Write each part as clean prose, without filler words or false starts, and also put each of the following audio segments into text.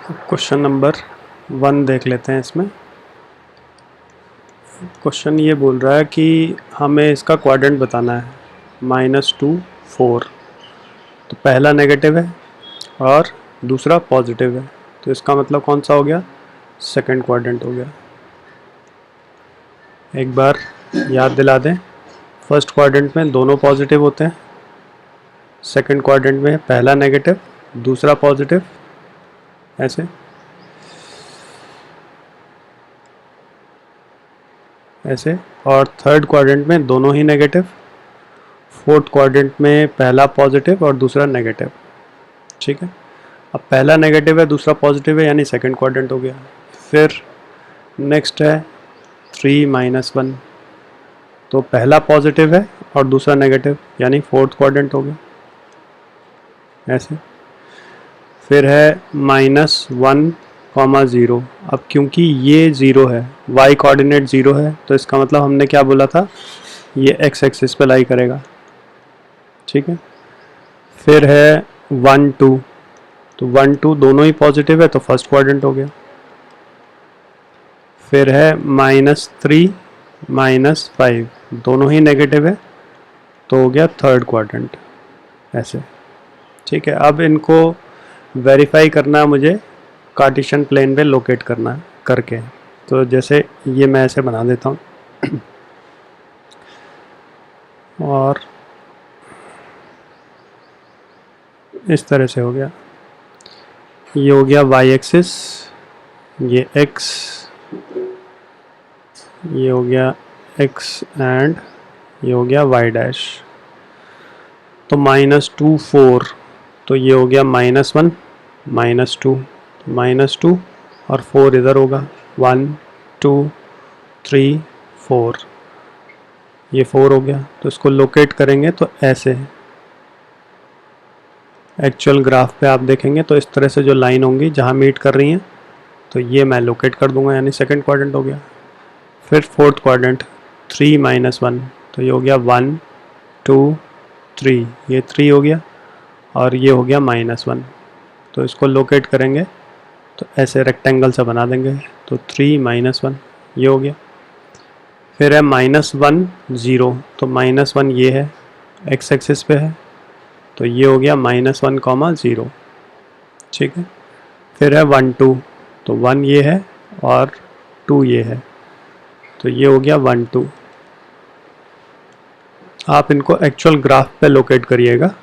Question number 1 देख लेते हैं। इसमें क्वेश्चन ये बोल रहा है कि हमें इसका क्वाड्रेंट बताना है -2 4। तो पहला नेगेटिव है और दूसरा पॉजिटिव है, तो इसका मतलब कौन सा हो गया? सेकंड क्वाड्रेंट हो गया। एक बार याद दिला दें, फर्स्ट क्वाड्रेंट में दोनों पॉजिटिव होते हैं, सेकंड क्वाड्रेंट में पहला नेगेटिव दूसरा पॉजिटिव, ऐसे ऐसे। और थर्ड क्वाड्रेंट में दोनों ही नेगेटिव, फोर्थ क्वाड्रेंट में पहला पॉजिटिव और दूसरा नेगेटिव। ठीक है, अब पहला नेगेटिव है दूसरा पॉजिटिव है, यानी सेकंड क्वाड्रेंट हो गया। फिर नेक्स्ट है 3 - 1, तो पहला पॉजिटिव है और दूसरा नेगेटिव, यानी फोर्थ क्वाड्रेंट हो गया, ऐसे। फिर है -1, 0। अब क्योंकि ये 0 है, y कोऑर्डिनेट 0 है, तो इसका मतलब हमने क्या बोला था, ये x एक्सिस पे लाई करेगा। ठीक है, फिर है 1 2, तो 1 2 दोनों ही पॉजिटिव है, तो फर्स्ट क्वाड्रेंट हो गया। फिर है -3 -5, दोनों ही नेगेटिव है, तो हो गया थर्ड क्वाड्रेंट, ऐसे। ठीक है, अब इनको वेरीफाई करना है मुझे, कार्टेशियन प्लेन पे लोकेट करना है करके। तो जैसे ये मैं ऐसे बना देता हूँ और इस तरह से हो गया। ये हो गया y एक्सिस, ये x, ये हो गया x एंड ये हो गया y डैश। तो -2 4, तो ये हो गया -1 -2, -2 और 4 इधर होगा, 1 2 3 4, ये 4 हो गया। तो इसको लोकेट करेंगे तो ऐसे, एक्चुअल ग्राफ पे आप देखेंगे तो इस तरह से जो लाइन होंगी जहाँ मीट कर रही हैं, तो ये मैं लोकेट कर दूंगा, यानी सेकंड क्वाड्रेंट हो गया। फिर फोर्थ क्वाड्रेंट 3 - 1, तो ये हो गया 1 2 3, ये 3 हो गया और ये हो गया -1। तो इसको लोकेट करेंगे तो ऐसे रेक्टेंगल सा बना देंगे, तो 3 - 1 ये हो गया। फिर है -1 0, तो -1 ये है, x एक्सिस पे है, तो ये हो गया -1, 0। ठीक है, फिर है 1 2, तो 1 ये है और 2 ये है, तो ये हो गया 1 2। आप इनको एक्चुअल ग्राफ पे लोकेट करिएगा।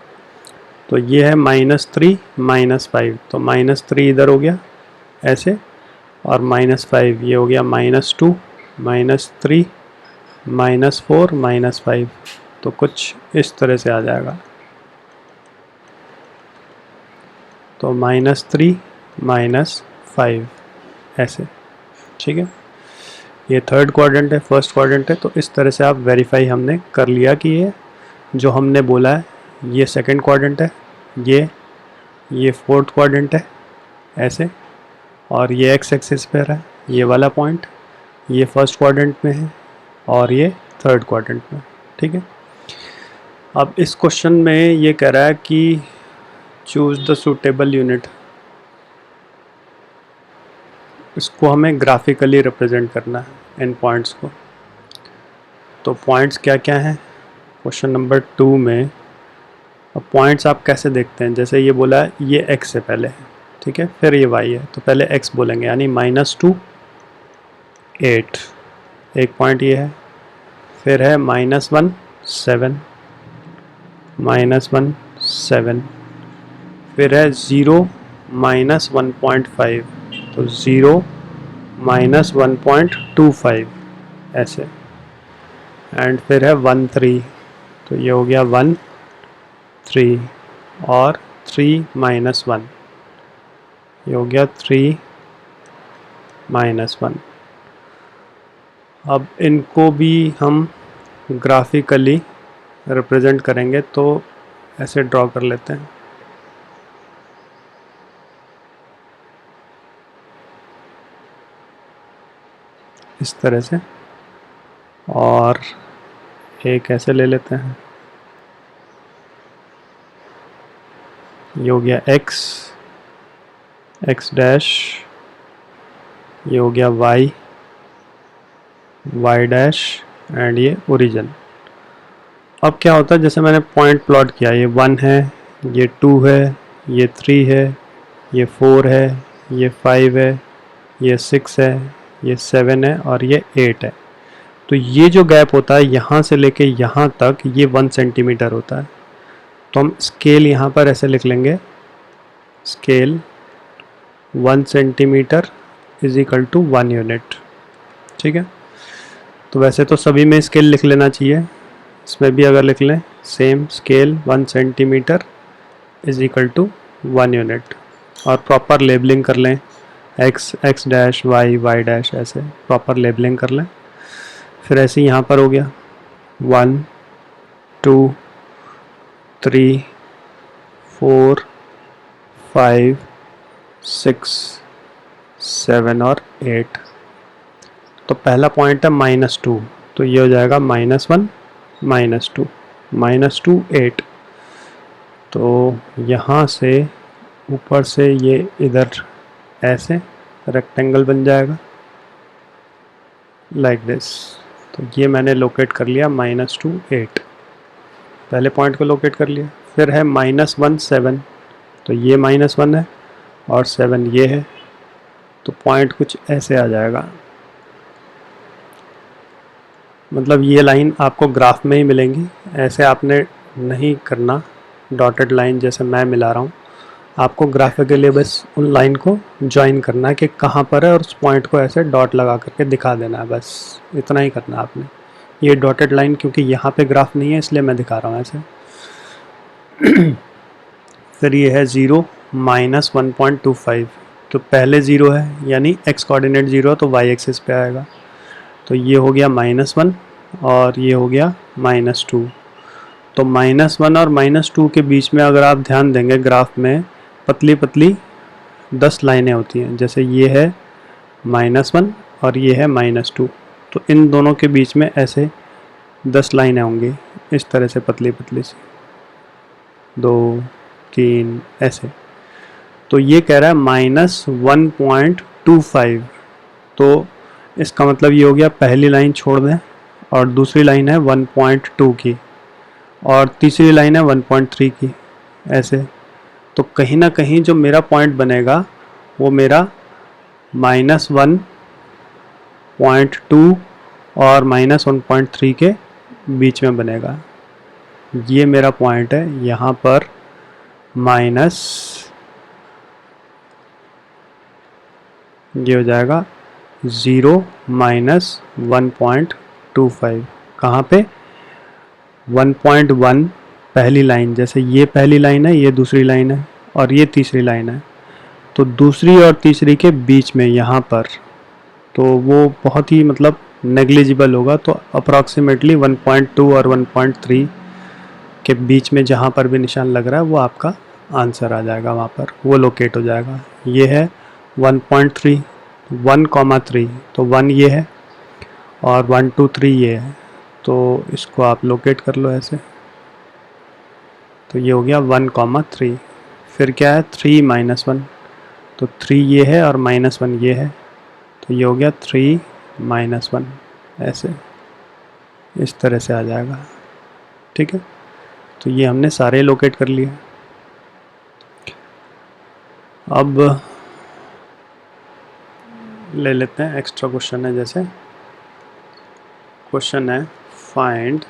तो ये है -3 -5, तो -3 इधर हो गया ऐसे, और -5 ये हो गया -2 -3 -4 -5, तो कुछ इस तरह से आ जाएगा। तो -3 -5 ऐसे। ठीक है, ये थर्ड क्वाड्रेंट है, फर्स्ट क्वाड्रेंट है, तो इस तरह से आप वेरीफाई हमने कर लिया कि ये जो हमने बोला है ये सेकंड क्वाड्रेंट है, ये फोर्थ क्वाड्रेंट है, ऐसे। और ये एक्स एक्सिस पर है ये वाला पॉइंट, ये फर्स्ट क्वाड्रेंट में है और ये थर्ड क्वाड्रेंट में। ठीक है, अब इस क्वेश्चन में ये कह रहा है कि चूज़ द सूटेबल यूनिट। इसको हमें ग्राफिकली रिप्रेजेंट करना है इन पॉइंट्स को। तो पॉइंट्स क्या क्या हैं क्वेश्चन नंबर 2 में? अब पॉइंट्स आप कैसे देखते हैं, जैसे ये बोला है ये x है पहले, ठीक है, फिर ये y है, तो पहले x बोलेंगे, यानी -2 8, एक पॉइंट ये है। फिर है -1 7, -1 7। फिर है 0 -1.5, तो 0 -1.25 ऐसे। एंड फिर है 1 3, तो ये हो गया 1 3 और 3 -1, ये हो गया 3 -1। अब इनको भी हम ग्राफिकली रिप्रेजेंट करेंगे, तो ऐसे ड्रॉ कर लेते हैं। इस तरह से, और एक ऐसे ले लेते हैं, ये हो गया x, एक्स डैश, ये हो गया वाई, वाई डैश एंड ये ओरिजिन। अब क्या होता है, जैसे मैंने पॉइंट प्लॉट किया, ये 1 है, ये 2 है, ये 3 है, ये 4 है, ये 5 है, ये 6 है, ये 7 है और ये 8 है। तो ये जो गैप होता है यहाँ से लेके यहाँ तक, ये 1 सेंटीमीटर होता है। तो हम स्केल यहाँ पर ऐसे लिख लेंगे, scale 1 centimetre is equal to 1 unit. ठीक है, तो वैसे तो सभी में स्केल लिख लेना चाहिए, इसमें भी अगर लिख लें same, scale 1 centimetre is equal to 1 unit, और प्रॉपर लेबलिंग कर लें, X, X dash, Y, Y dash, ऐसे प्रॉपर लेबलिंग कर लें। फिर ऐसे यहाँ पर हो गया 1 2 3 4 5 6 7 और 8। तो पहला पॉइंट है -2, तो ये हो जाएगा -1 -2 -2 8। तो यहाँ से ऊपर से ये इधर ऐसे रेक्टेंगल बन जाएगा लाइक दिस। तो ये मैंने लोकेट कर लिया -2 8, पहले पॉइंट को लोकेट कर लिया। फिर है -1 7, तो ये -1 है और 7 ये है, तो पॉइंट कुछ ऐसे आ जाएगा। मतलब ये लाइन आपको ग्राफ में ही मिलेंगी, ऐसे आपने नहीं करना डॉटेड लाइन जैसे मैं मिला रहा हूँ। आपको ग्राफ के लिए बस उन लाइन को ज्वाइन करना है कि कहाँ पर है, और उस पॉइंट को ऐसे डॉट लगा करके दिखा देना है, बस इतना ही करना है आपने। ये डॉटेड लाइन क्योंकि यहाँ पे ग्राफ नहीं है इसलिए मैं दिखा रहा हूँ ऐसे। फिर ये है 0 -1.25, तो पहले 0 है यानी x कोऑर्डिनेट 0 है तो y एक्सिस पे आएगा। तो ये हो गया -1 और ये हो गया -2। तो -1 और -2 के बीच में अगर आप ध्यान देंगे ग्राफ में पतली पतली 10 लाइनें होती हैं, जैसे ये है -1 और ये है -2, तो इन दोनों के बीच में ऐसे 10 लाइनें होंगी इस तरह से पतली पतली सी, 2 3 ऐसे। तो ये कह रहा है -1.25, तो इसका मतलब ये हो गया पहली लाइन छोड़ दें और दूसरी लाइन है 1.2 की और तीसरी लाइन है 1.3 की, ऐसे। तो कहीं ना कहीं जो मेरा पॉइंट बनेगा वो मेरा -1.2 और -1.3 के बीच में बनेगा। ये मेरा पॉइंट है यहाँ पर ये हो जाएगा 0 -1.25। कहाँ पे? 1.1 पहली लाइन, जैसे ये पहली लाइन है, ये दूसरी लाइन है और ये तीसरी लाइन है, तो दूसरी और तीसरी के बीच में यहाँ पर, तो वो बहुत ही मतलब नेग्लिजिबल होगा। तो अप्रॉक्सीमेटली 1.2 और 1.3 के बीच में जहाँ पर भी निशान लग रहा है वो आपका आंसर आ जाएगा, वहाँ पर वो लोकेट हो जाएगा। ये है 1.3, 1,3, तो 1 ये है और 1 2 3 ये है, तो इसको आप लोकेट कर लो ऐसे। तो ये हो गया 1,3। फिर क्या है 3 -1, तो 3 ये है और -1 ये है, तो ये हो गया 3 -1, ऐसे इस तरह से आ जाएगा। ठीक है, तो ये हमने सारे लोकेट कर लिए। अब ले लेते हैं एक्स्ट्रा क्वेश्चन है, जैसे क्वेश्चन है फाइंड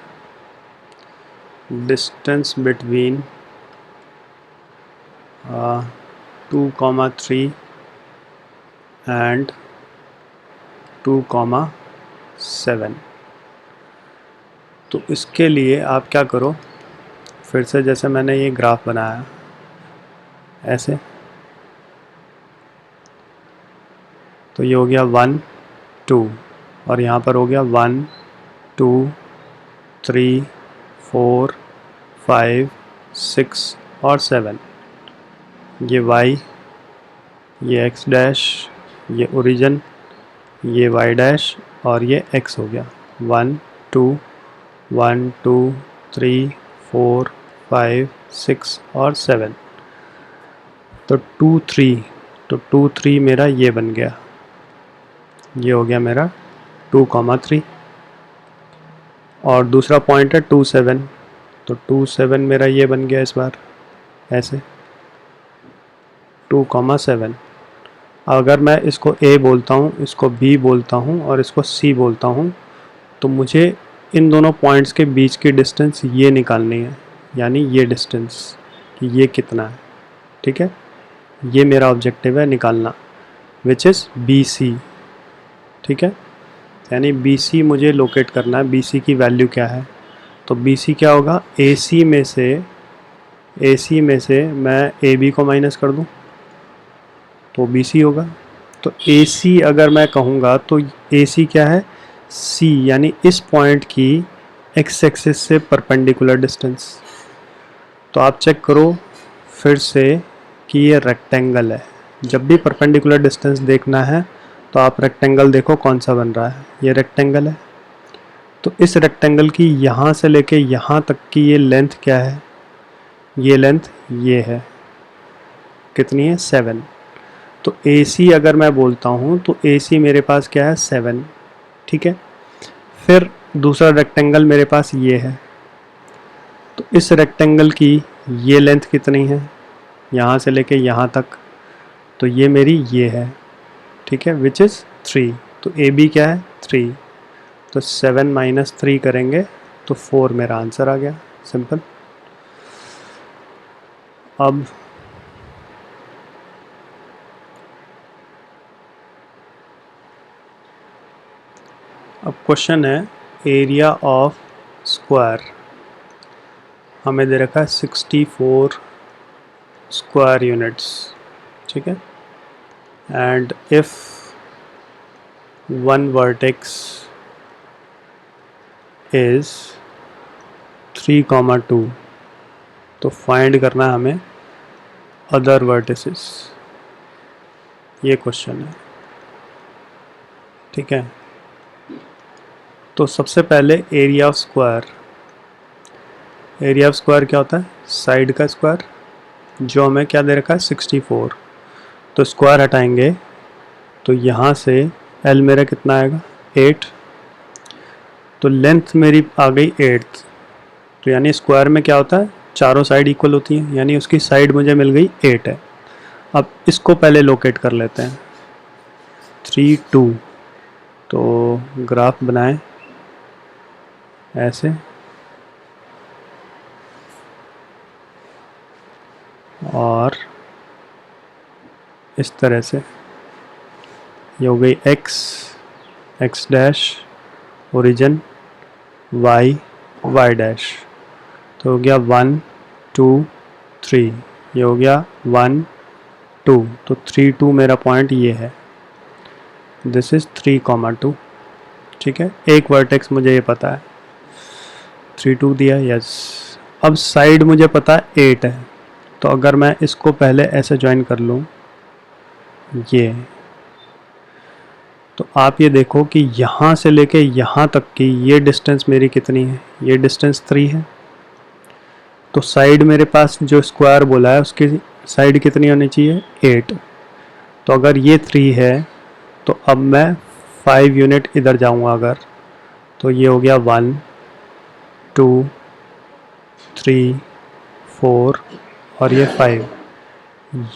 डिस्टेंस बिटवीन 2,3 एंड 2,7। तो इसके लिए आप क्या करो, फिर से जैसे मैंने ये ग्राफ बनाया ऐसे, तो ये हो गया 1 2 और यहाँ पर हो गया 1 2 3 4 5 6 और 7। ये y, ये x डैश, ये ओरिजिन, ये y डैश और ये x हो गया। 1 2 1 2 3 4 5 6 और 7। तो 2 3 तो 2 3 मेरा ये बन गया, ये हो गया मेरा 2,3। और दूसरा पॉइंट है 2 7, तो 2 7 मेरा ये बन गया इस बार ऐसे 2,7। अगर मैं इसको A बोलता हूँ, इसको B बोलता हूँ और इसको C बोलता हूँ, तो मुझे इन दोनों पॉइंट्स के बीच की डिस्टेंस ये निकालनी है, यानी ये डिस्टेंस कि ये कितना है। ठीक है, ये मेरा ऑब्जेक्टिव है निकालना, विच इज़ BC। ठीक है, यानी BC मुझे लोकेट करना है, BC की वैल्यू क्या है। तो BC क्या होगा, AC में से मैं AB को माइनस कर दूं तो BC होगा। तो AC अगर मैं कहूँगा तो AC क्या है, C, यानी इस पॉइंट की x एक्सिस से परपेंडिकुलर डिस्टेंस। तो आप चेक करो फिर से कि ये रेक्टेंगल है। जब भी परपेंडिकुलर डिस्टेंस देखना है तो आप रेक्टेंगल देखो कौन सा बन रहा है, ये रेक्टेंगल है। तो इस रेक्टेंगल की यहाँ से लेके यहाँ तक की ये लेंथ क्या है, ये लेंथ ये है, कितनी है 7। तो AC अगर मैं बोलता हूँ तो AC मेरे पास क्या है 7। ठीक है, फिर दूसरा रेक्टेंगल मेरे पास ये है, तो इस रेक्टेंगल की ये लेंथ कितनी है यहाँ से लेके यहाँ तक, तो ये मेरी ये है। ठीक है, विच इज़ 3। तो AB क्या है 3, तो 7 माइनस 3 करेंगे तो 4 मेरा आंसर आ गया, सिंपल। अब क्वेश्चन है एरिया ऑफ स्क्वायर, हमें दे रखा है 64 स्क्वायर यूनिट्स। ठीक है, and if one vertex is 3,2, तो फाइंड करना है हमें अदर वर्टिसेस, ये क्वेश्चन है। ठीक है, तो सबसे पहले area of square, area of square क्या होता है, साइड का स्क्वायर, जो हमें क्या दे रखा है 64। तो स्क्वायर हटाएंगे तो यहाँ से L मेरा कितना आएगा 8, तो लेंथ मेरी आ गई 8। तो यानी स्क्वायर में क्या होता है, चारों साइड इक्वल होती हैं, यानी उसकी साइड मुझे मिल गई 8 है। अब इसको पहले लोकेट कर लेते हैं 3 2। तो ग्राफ बनाएं ऐसे, और इस तरह से ये हो गई x dash, origin y dash, तो हो गया 1 2 3, ये हो गया 1 2, तो 3 2 मेरा पॉइंट ये है, दिस इज़ 3,2। ठीक है, एक वर्टेक्स मुझे ये पता है 3 2 दिया, यस। अब साइड मुझे पता है 8 है, तो अगर मैं इसको पहले ऐसे ज्वाइन कर लूँ ये, तो आप ये देखो कि यहाँ से लेके यहाँ तक की ये डिस्टेंस मेरी कितनी है, ये डिस्टेंस 3 है। तो साइड मेरे पास जो स्क्वायर बोला है उसकी साइड कितनी होनी चाहिए 8। तो अगर ये 3 है तो अब मैं 5 यूनिट इधर जाऊँगा अगर, तो ये हो गया 1 2 3 4 और ये 5,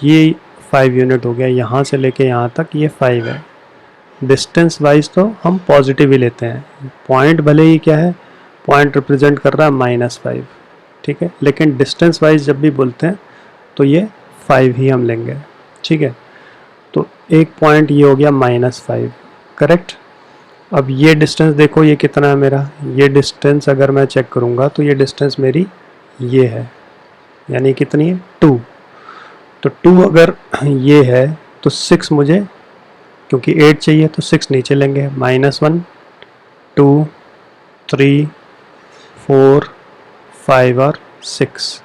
ये 5 यूनिट हो गया, यहाँ से लेके यहाँ तक ये 5 है। डिस्टेंस वाइज तो हम पॉजिटिव ही लेते हैं, पॉइंट भले ही क्या है, पॉइंट रिप्रेजेंट कर रहा है -5। ठीक है, लेकिन डिस्टेंस वाइज जब भी बोलते हैं तो ये 5 ही हम लेंगे। ठीक है, तो एक पॉइंट ये हो गया -5, करेक्ट। अब ये डिस्टेंस देखो ये कितना है मेरा, ये डिस्टेंस अगर मैं चेक करूँगा तो ये डिस्टेंस मेरी ये है, यानी कितनी है 2। तो 2 अगर ये है तो 6 मुझे, क्योंकि 8 चाहिए तो 6 नीचे लेंगे, -1 2 3 4 5 और 6,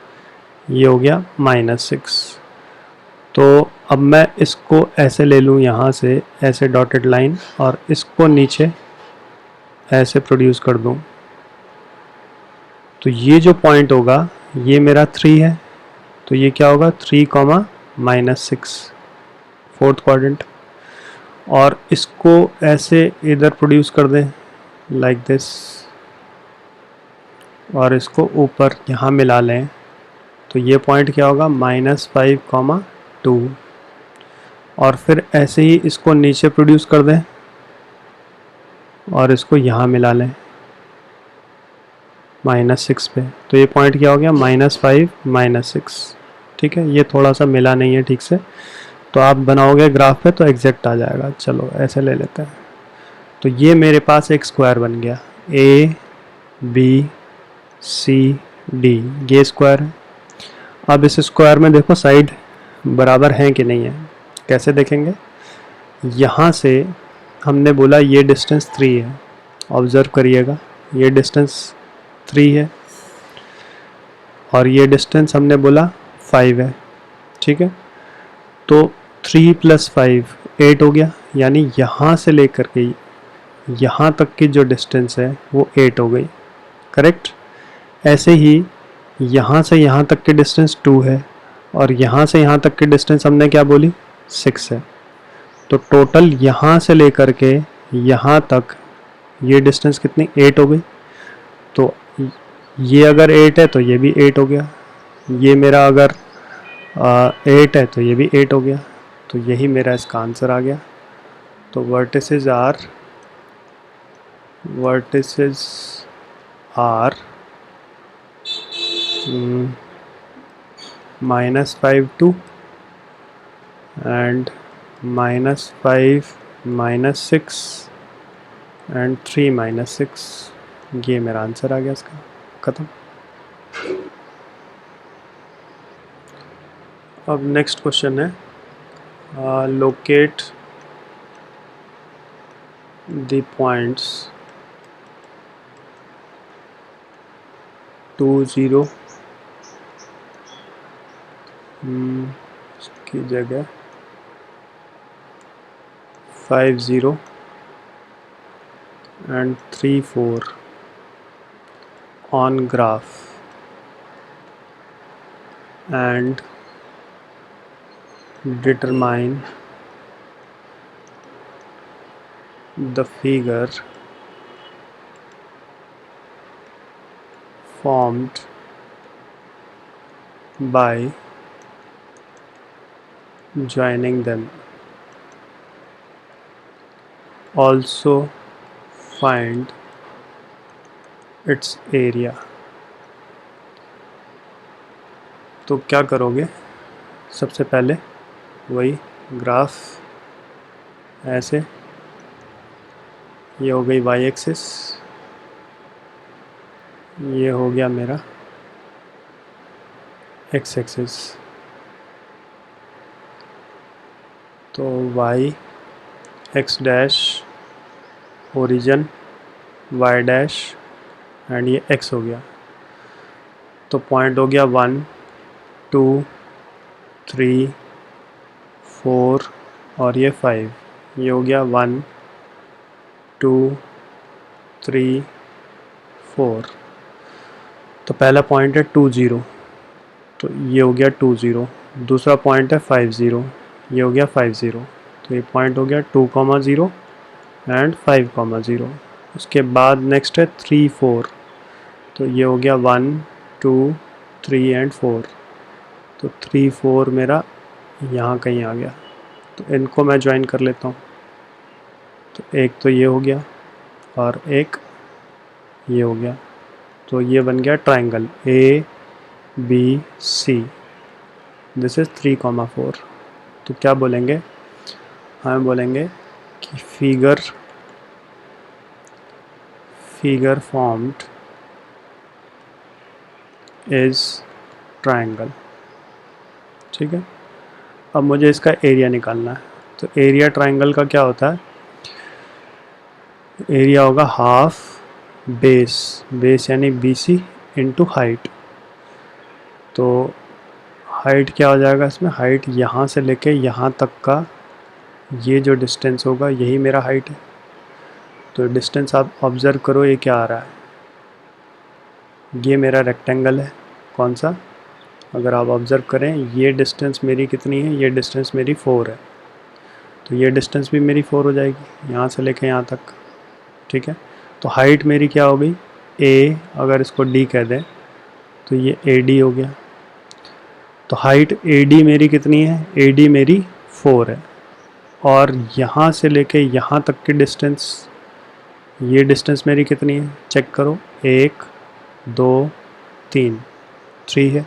ये हो गया -6। तो अब मैं इसको ऐसे ले लूँ यहाँ से ऐसे डॉटेड लाइन, और इसको नीचे ऐसे प्रोड्यूस कर दूँ, तो ये जो पॉइंट होगा ये मेरा 3 है, तो ये क्या होगा 3, -6, फोर्थ क्वाड्रेंट, और इसको ऐसे इधर प्रोड्यूस कर दें लाइक दिस, और इसको ऊपर यहाँ मिला लें, तो ये पॉइंट क्या होगा -5, 2, और फिर ऐसे ही इसको नीचे प्रोड्यूस कर दें और इसको यहाँ मिला लें -6 पे, तो ये पॉइंट क्या हो गया -5, -6। ठीक है, ये थोड़ा सा मिला नहीं है ठीक से, तो आप बनाओगे ग्राफ पे तो एग्जैक्ट आ जाएगा। चलो ऐसे ले लेते हैं। तो ये मेरे पास एक स्क्वायर बन गया, ABCD, ये स्क्वायर है। अब इस स्क्वायर में देखो साइड बराबर हैं कि नहीं है, कैसे देखेंगे? यहाँ से हमने बोला ये डिस्टेंस 3 है, ऑब्ज़र्व करिएगा, ये डिस्टेंस 3 है और ये डिस्टेंस हमने बोला 5 है। ठीक है, तो 3 + 5 8 हो गया, यानी यहाँ से लेकर के यहाँ तक की जो डिस्टेंस है वो 8 हो गई, करेक्ट। ऐसे ही यहाँ से यहाँ तक की डिस्टेंस 2 है और यहाँ से यहाँ तक की डिस्टेंस हमने क्या बोली 6 है, तो टोटल यहाँ से लेकर के यहाँ तक ये डिस्टेंस कितनी 8 हो गई। तो ये अगर 8 है तो ये भी 8 हो गया, ये मेरा अगर 8 है तो ये भी 8 हो गया, तो यही मेरा इसका आंसर आ गया। तो वर्टिसेस आर -5 2 and -5 -6 एंड 3 -6, ये मेरा आंसर आ गया इसका, ख़त्म। अब नेक्स्ट क्वेश्चन है, लोकेट द पॉइंट्स 2 0 की जगह 5 0 and 3 4 on graph and determine the figure formed by joining them. Also find its area. तो क्या करोगे? सबसे पहले वही ग्राफ ऐसे, ये हो गई y एक्सिस, ये हो गया मेरा x एक्सिस, तो y x dash origin, y dash and ये x हो गया, तो पॉइंट हो गया 1 2 3 4 और ये 5, ये हो गया 1 2 3 4। तो पहला पॉइंट है 2 0, तो ये हो गया 2 0। दूसरा पॉइंट है 5 0, ये हो गया 5 0, तो ये पॉइंट हो गया 2 0 एंड 5 0। उसके बाद नेक्स्ट है 3 4, तो ये हो गया 1 2 3 एंड 4, तो 3 4 मेरा यहाँ कहीं आ गया, तो इनको मैं ज्वाइन कर लेता हूँ। तो एक तो ये हो गया और एक ये हो गया, तो ये बन गया ट्राइंगल ABC, दिस इज़ 3 4। तो क्या बोलेंगे? हम बोलेंगे कि फिगर फॉर्म्ड इज़ ट्राइंगल। ठीक है, अब मुझे इसका एरिया निकालना है। तो एरिया ट्राइंगल का क्या होता है? एरिया होगा हाफ बेस यानी BC इंटू हाइट। तो हाइट क्या हो जाएगा इसमें? हाइट यहाँ से लेके यहाँ तक का ये जो डिस्टेंस होगा यही मेरा हाइट है। तो डिस्टेंस आप ऑब्ज़र्व करो, ये क्या आ रहा है? ये मेरा रेक्टेंगल है, कौन सा? अगर आप ऑब्ज़र्व करें ये डिस्टेंस मेरी कितनी है? ये डिस्टेंस मेरी 4 है। तो ये डिस्टेंस भी मेरी 4 हो जाएगी यहाँ से लेके यहाँ तक, ठीक है। तो हाइट मेरी क्या हो गई, ए, अगर इसको डी कह दें तो ये ए डी हो गया। तो हाइट ए डी मेरी कितनी है, ए डी मेरी 4 है, और यहाँ से लेके यहाँ तक की डिस्टेंस, ये डिस्टेंस मेरी कितनी है, चेक करो, 1 2 3, 3 है।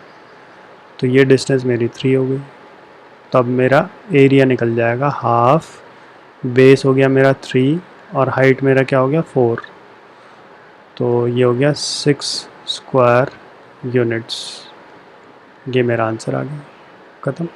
तो ये डिस्टेंस मेरी 3 हो गई। तब मेरा एरिया निकल जाएगा, हाफ बेस हो गया मेरा 3 और हाइट मेरा क्या हो गया 4, तो ये हो गया 6 स्क्वायर यूनिट्स। ये मेरा आंसर आ गया, ख़त्म।